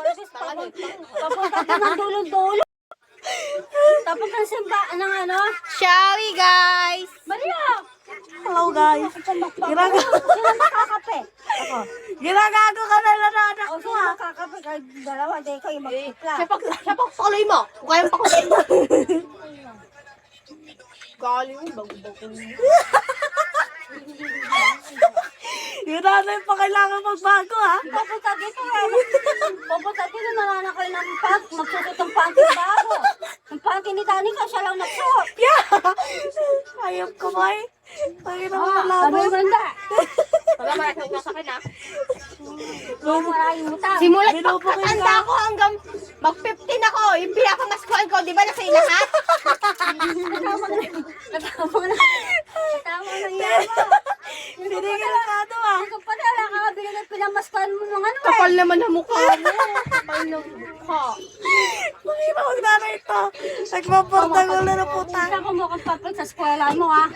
Papunta ka ng dulo-dulo. Tapos ng simba, ng ano? Shall we, guys? Maria! Hello guys. Ginagago. Sino makakape? Ako. Ginagago ka na lang na anak O ko sino ah. makakape? Kayo dalawa, di kayo magpipla. Siya pa pakuloy mo. Kung kaya pakuloy mo. Galing mo, bago-bago. Yung nanay pa kailangan magbago ah. Papunta dito eh. Papunta dito, nananakay ng pag. Magsusot ng pag ba ako? Ang pag ni Danica, siya lang nagsuot. Yeah. Ayop ko ba eh. Pagin ako Sabi nalaban. banda. Wala maraming nagsasakin, ha? Maraming utang. Simulat Binubo ko yung pagkatanda ko hanggang mag-15 ako. Yung pinakamaskuhan ko, di ba nasa lahat? Natama na yama. Binigyan ka to ah. Ikaw pa na, nakakabili ng pinamaskan mo ng ano eh. Kapal naman ang mukha mo. Kapal na mukha. Pagin ako nanay to. Nagpaportagol na na puta. Hindi ako makapapag sa eskwela mo ah.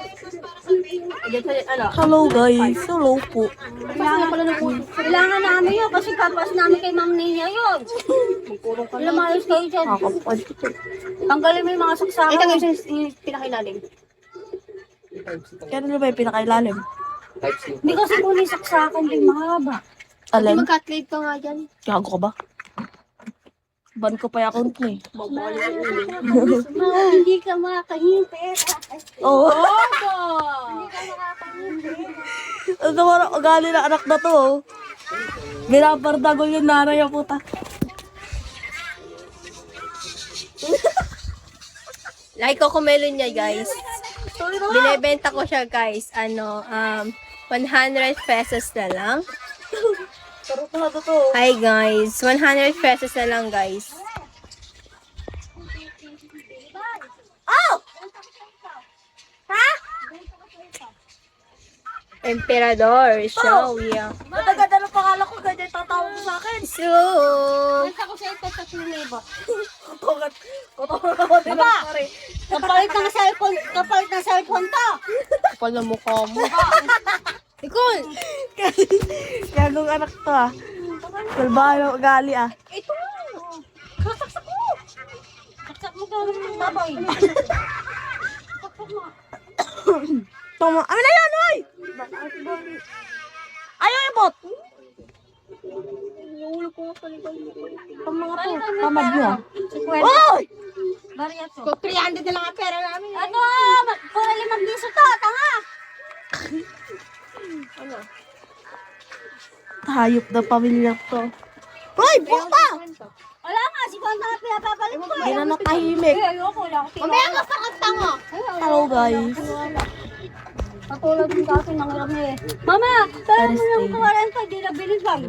Hello guys. Hello po. Kailangan namin yun kasi papas namin kay Ma'am Nia yun. Lumayos kayo dyan. Kakapad. Tanggalin mo yung mga Ito saksama. nga yung pinakailalim. Kaya na ba yung pinakailalim? Hindi kasi kung yung saksakon din mahaba. Alin? Mag-cut ka nga dyan. Gago ka ba? Ban ko pa yung account mo eh. Hindi ka makakahintay. Oo. Opo! Hindi ka makakahintay. Ang naman ugali na anak na to oh. Binapardagol yung nanay ang puta. Like ko melon niya, guys. Binebenta ko siya, guys. 100 pesos na lang. Sarap na to to. Hi, guys. 100 pesos na lang, guys. Oh! Emperador. Show, yeah. Mataganda ng pangalan ko, ganyan tatawag mo sa akin. So, Basta ko sa ito 3,000. Kutungan. Kutungan ako din Baba! ang pare. Kapalit ng cellphone to. kapal na mukha mo. Nicole! Gagong anak to ah. Salbahan ang ugali ah. Ito. Kasaksak mo. Saksak mo gamit ng baboy. Saksak mo. Tama. Amin na yan, oy! Ayaw ibot! Itong mga to. Tamad nyo ah. Oy! Bariato. Kung 300 na lang ang pera namin. Ano? Pura 5 piso to. Tanga. Ano? Hayop na pamilya to. Hoy! Bukta! Wala nga. Si Kwanta nga pinapapalit ko. Hindi na nakahimik. Ayoko. Wala ako Mamaya ka pa mo. Hello guys. Katulad ng dati ng rami eh. Mama, pero mo yung 40, di na binigay.